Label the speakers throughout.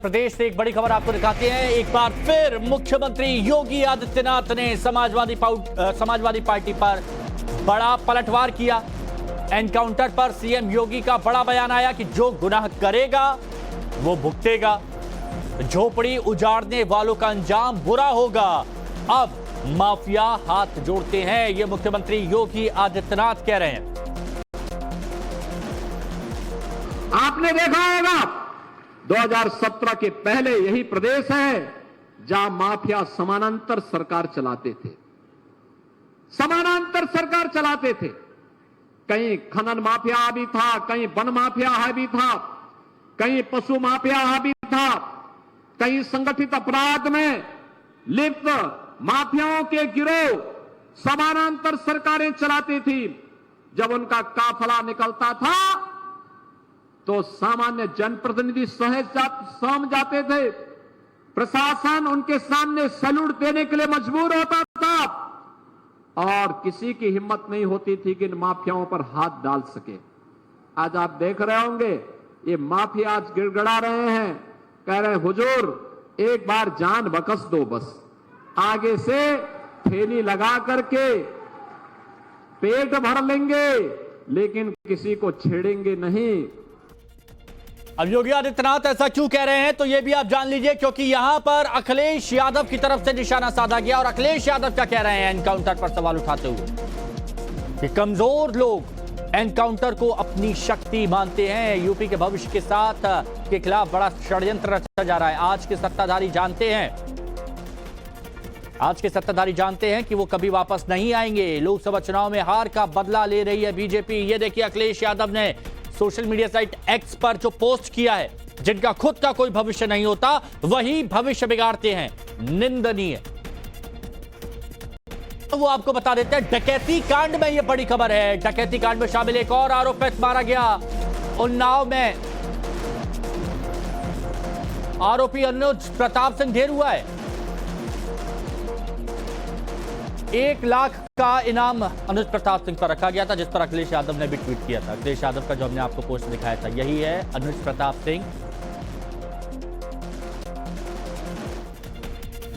Speaker 1: प्रदेश से एक बड़ी खबर आपको दिखाते हैं। एक बार फिर मुख्यमंत्री योगी आदित्यनाथ ने समाजवादी पार्टी पर बड़ा पलटवार किया। एनकाउंटर पर सीएम योगी का बड़ा बयान आया कि जो गुनाह करेगा वो भुगतेगा, झोपड़ी उजाड़ने वालों का अंजाम बुरा होगा। अब माफिया हाथ जोड़ते हैं, ये मुख्यमंत्री योगी आदित्यनाथ कह रहे हैं।
Speaker 2: आपने देखा होगा 2017 के पहले यही प्रदेश है जहां माफिया समानांतर सरकार चलाते थे, समानांतर सरकार चलाते थे। कहीं खनन माफिया हावी था, कहीं वन माफिया हावी था, कहीं पशु माफिया हावी था, कहीं संगठित अपराध में लिप्त माफियाओं के गिरोह समानांतर सरकारें चलाती थी। जब उनका काफिला निकलता था तो सामान्य जनप्रतिनिधि सहम जाते थे, प्रशासन उनके सामने सैल्यूट देने के लिए मजबूर होता था और किसी की हिम्मत नहीं होती थी कि इन माफियाओं पर हाथ डाल सके। आज आप देख रहे होंगे ये माफिया आज गिड़गड़ा रहे हैं, कह रहे हुजूर एक बार जान बख्श दो, बस आगे से थैली लगा करके पेट भर लेंगे लेकिन किसी को छेड़ेंगे नहीं।
Speaker 1: अब योगी आदित्यनाथ ऐसा क्यों कह रहे हैं तो यह भी आप जान लीजिए, क्योंकि यहां पर अखिलेश यादव की तरफ से निशाना साधा गया। और अखिलेश यादव क्या कह रहे हैं एनकाउंटर पर सवाल उठाते हुए कि कमजोर लोग एनकाउंटर को अपनी शक्ति मानते हैं। यूपी के भविष्य के साथ के खिलाफ बड़ा षड्यंत्र रचा जा रहा है। आज के सत्ताधारी जानते हैं कि वो कभी वापस नहीं आएंगे। लोकसभा चुनाव में हार का बदला ले रही है बीजेपी। ये देखिए अखिलेश यादव ने सोशल मीडिया साइट एक्स पर जो पोस्ट किया है, जिनका खुद का कोई भविष्य नहीं होता वही भविष्य बिगाड़ते हैं, निंदनीय। वो आपको बता देते हैं डकैती कांड में यह बड़ी खबर है। डकैती कांड में शामिल एक और आरोपित मारा गया उन्नाव में। आरोपी अनुज प्रताप सिंह ढेर हुआ है। 1 लाख का इनाम अनुज प्रताप सिंह पर रखा गया था, जिस पर अखिलेश यादव ने भी ट्वीट किया था। अखिलेश यादव का जो हमने आपको पोस्ट दिखाया था यही है अनुज प्रताप सिंह।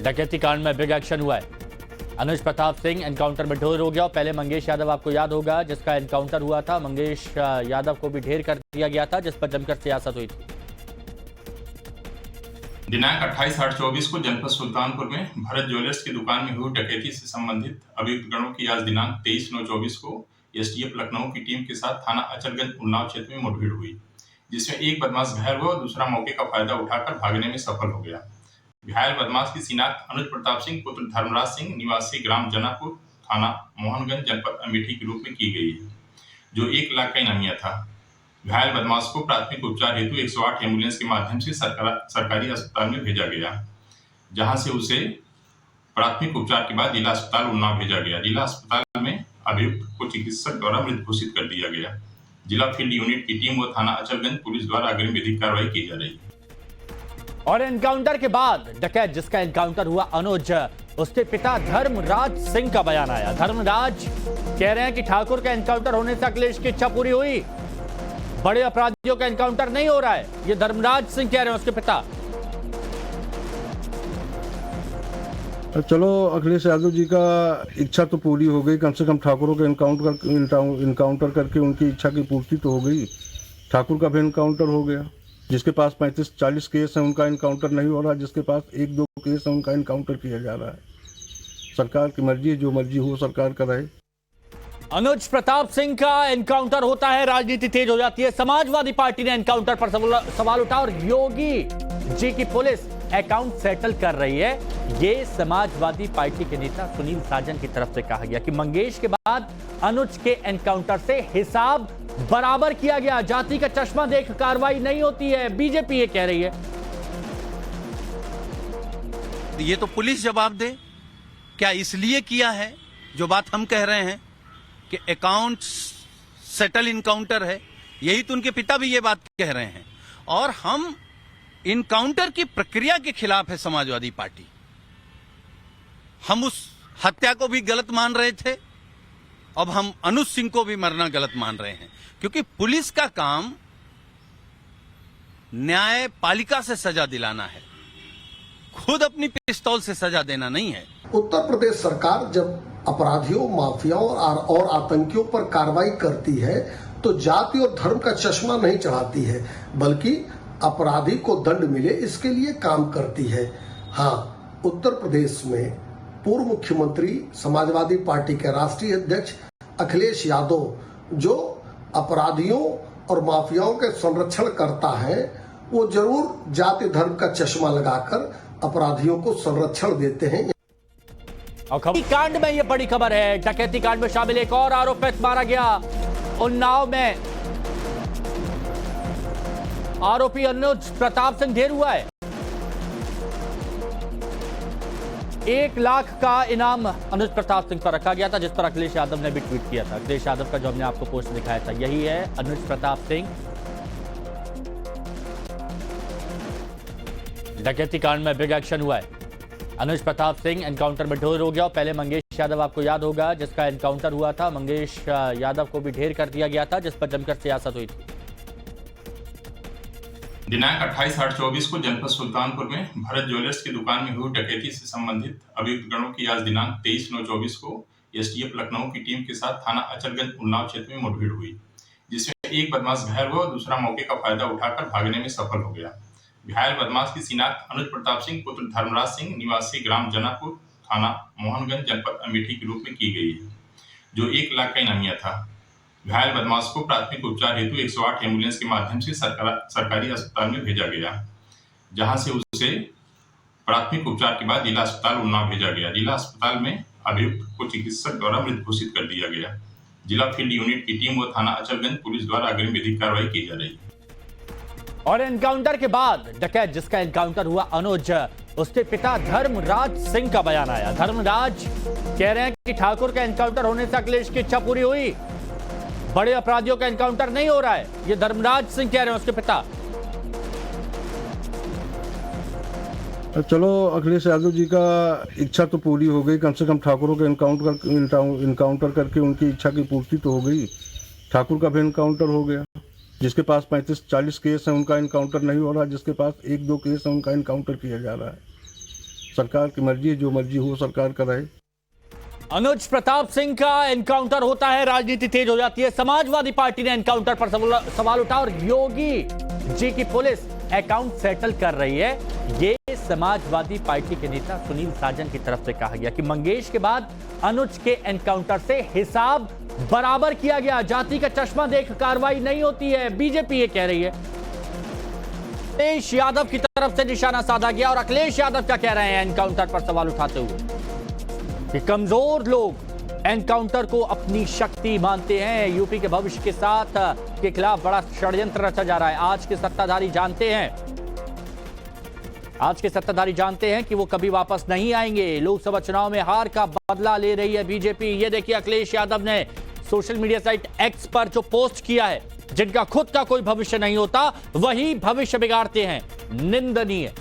Speaker 1: डकैती कांड में बिग एक्शन हुआ है। अनुज प्रताप सिंह एनकाउंटर में ढेर हो गया। पहले मंगेश यादव आपको याद होगा जिसका एनकाउंटर हुआ था, मंगेश यादव को भी ढेर कर दिया गया था, जिस पर जमकर सियासत हुई थी।
Speaker 3: दिनांक 28/8/24 को जनपद सुल्तानपुर में भरत ज्वेलर्स की दुकान में हुई डकैती से संबंधित अभियुक्तगणों की आज दिनांक 23/9/24 को एसटीएफ लखनऊ की टीम के साथ थाना अचलगंज उन्नाव क्षेत्र में मुठभेड़ हुई, जिसमें एक बदमाश घायल हुआ और दूसरा मौके का फायदा उठाकर भागने में सफल हो गया। घायल बदमाश की शिनाख्त अनुज प्रताप सिंह पुत्र धर्मराज सिंह निवासी ग्राम जनापुर थाना मोहनगंज जनपद अमेठी के रूप में की गई है, जो 1 लाख का इनामिया था। घायल बदमाश को प्राथमिक उपचार हेतु 108 एम्बुलेंस के माध्यम से सरकारी अस्पताल में भेजा गया, जहां से उसे प्राथमिक उपचार के बाद जिला अस्पताल उन्नाव भेजा गया। जिला अस्पताल में अभियुक्त को चिकित्सक द्वारा मृत घोषित कर दिया गया। जिला फील्ड यूनिट की टीम व थाना अचलगंज पुलिस द्वारा अग्रिम विधिक कार्रवाई की जा रही है।
Speaker 1: और एनकाउंटर के बाद डकैत जिसका एनकाउंटर हुआ अनुज, उसके पिता धर्मराज सिंह का बयान आया। धर्मराज कह रहे हैं कि ठाकुर का एनकाउंटर होने से अखिलेश की इच्छा पूरी हुई, बड़े अपराधियों का एनकाउंटर नहीं हो रहा है। ये धर्मराज सिंह कह रहे हैं, उसके पिता।
Speaker 4: चलो अखिलेश यादव जी का इच्छा तो पूरी हो गई, कम से कम ठाकुरों के इनकाउंटर करके उनकी इच्छा की पूर्ति तो हो गई। ठाकुर का भी इनकाउंटर हो गया। जिसके पास 35-40 केस हैं उनका इनकाउंटर नहीं हो रहा, जिसके पास 1-2 केस हैं उनका इनकाउंटर किया जा रहा है। सरकार की मर्जी, जो मर्जी हो सरकार का रहे।
Speaker 1: अनुज प्रताप सिंह का एनकाउंटर होता है, राजनीति तेज हो जाती है। समाजवादी पार्टी ने एनकाउंटर पर सवाल उठा और योगी जी की पुलिस अकाउंट सेटल कर रही है। ये समाजवादी पार्टी के नेता सुनील साजन की तरफ से कहा गया कि मंगेश के बाद अनुज के एनकाउंटर से हिसाब बराबर किया गया। जाति का चश्मा देख कार्रवाई नहीं होती है, बीजेपी ये कह रही है।
Speaker 5: ये तो पुलिस जवाब दे, क्या इसलिए किया है जो बात हम कह रहे हैं कि अकाउंट सेटल इनकाउंटर है, यही तो उनके पिता भी ये बात कह रहे हैं। और हम इनकाउंटर की प्रक्रिया के खिलाफ है समाजवादी पार्टी। हम उस हत्या को भी गलत मान रहे थे, अब हम अनुज सिंह को भी मरना गलत मान रहे हैं, क्योंकि पुलिस का काम न्यायपालिका से सजा दिलाना है, खुद अपनी पिस्तौल से सजा देना नहीं है।
Speaker 6: उत्तर प्रदेश सरकार जब अपराधियों, माफियाओं और आतंकियों पर कार्रवाई करती है तो जाति और धर्म का चश्मा नहीं चढ़ाती है, बल्कि अपराधी को दंड मिले इसके लिए काम करती है। हाँ, उत्तर प्रदेश में पूर्व मुख्यमंत्री समाजवादी पार्टी के राष्ट्रीय अध्यक्ष अखिलेश यादव जो अपराधियों और माफियाओं के संरक्षण करता है, वो जरूर जाति धर्म का चश्मा लगाकर अपराधियों को संरक्षण देते हैं।
Speaker 1: और कांड में यह बड़ी खबर है, डकैती कांड में शामिल एक और आरोपित मारा गया उन्नाव में। आरोपी अनुज प्रताप सिंह ढेर हुआ है। 1 लाख का इनाम अनुज प्रताप सिंह पर रखा गया था, जिस पर अखिलेश यादव ने भी ट्वीट किया था। अखिलेश यादव का जो हमने आपको पोस्ट दिखाया था, यही है अनुज प्रताप सिंह। डकैती कांड में बिग एक्शन हुआ है। अनुज प्रताप सिंह एनकाउंटर में ढेर हो गया। पहले मंगेश यादव आपको याद होगा, जिसका एनकाउंटर हुआ था। मंगेश यादव को भी ढेर कर दिया गया था, जिस पर जमकर सियासत हुई थी।
Speaker 3: दिनांक 28/8/24 को जनपद सुल्तानपुर में भरत ज्वेलर्स की दुकान में हुई डकैती से संबंधित अभियुक्त गणों की आज दिनांक 23/9/24 को एसटीएफ लखनऊ की टीम के साथ थाना अचलगंज उन्नाव क्षेत्र में मुठभेड़ हुई, जिसमें एक बदमाश घायल हुआ और दूसरा मौके का फायदा उठाकर भागने में सफल हो गया। घायल बदमाश की शिनाख्त अनुज प्रताप सिंह पुत्र धर्मराज सिंह निवासी ग्राम जनापुर थाना मोहनगंज जनपद अमेठी के रूप में की गई है, जो 1 लाख का इनामिया था। घायल बदमाश को प्राथमिक उपचार हेतु 108 एम्बुलेंस के माध्यम से सरकारी अस्पताल में भेजा गया, जहां से उसे प्राथमिक उपचार के बाद जिला अस्पताल उन्नाव भेजा गया। जिला अस्पताल में अभियुक्त को चिकित्सक द्वारा मृत घोषित कर दिया गया। जिला फील्ड यूनिट की टीम व थाना अचलगंज पुलिस द्वारा अग्रिम विधिक कार्रवाई की जा रही है।
Speaker 1: और एनकाउंटर के बाद डकैत जिसका एनकाउंटर हुआ अनुज, उसके पिता धर्मराज सिंह का बयान आया। धर्मराज कह रहे हैं कि ठाकुर का एनकाउंटर होने से अखिलेश की इच्छा पूरी हुई, बड़े अपराधियों का एनकाउंटर नहीं हो रहा है। ये धर्मराज सिंह कह रहे हैं, उसके पिता।
Speaker 4: चलो, अखिलेश यादव जी का इच्छा तो पूरी हो गई, कम से कम ठाकुरों के इनकाउंटर करके उनकी इच्छा की पूर्ति तो हो गई। ठाकुर का भी इनकाउंटर हो गया। जिसके पास 35-40 केस हैं उनका इनकाउंटर नहीं हो रहा, जिसके पास 1-2 केस हैं उनका इनकाउंटर किया जा रहा है। सरकार की मर्जी है, जो मर्जी हो सरकार कराए।
Speaker 1: अनुज प्रताप सिंह का एनकाउंटर होता है, राजनीति तेज हो जाती है। समाजवादी पार्टी ने एनकाउंटर पर सवाल उठा और योगी जी की पुलिस अकाउंट सेटल कर रही है। ये समाजवादी पार्टी के नेता सुनील साजन की तरफ से कहा गया कि मंगेश के बाद अनुज के एनकाउंटर से हिसाब बराबर किया गया, जाति का चश्मा देख कार्रवाई नहीं होती है, बीजेपी ये कह रही है। अखिलेश यादव की तरफ से निशाना साधा गया और अखिलेश यादव क्या कह रहे हैं एनकाउंटर पर सवाल उठाते हुए कि कमजोर लोग एनकाउंटर को अपनी शक्ति मानते हैं। यूपी के भविष्य के साथ के खिलाफ बड़ा षड्यंत्र रचा जा रहा है। आज के सत्ताधारी जानते हैं कि वो कभी वापस नहीं आएंगे। लोकसभा चुनाव में हार का बदला ले रही है बीजेपी। ये देखिए, अखिलेश यादव ने सोशल मीडिया साइट एक्स पर जो पोस्ट किया है, जिनका खुद का कोई भविष्य नहीं होता वही भविष्य बिगाड़ते हैं, निंदनीय।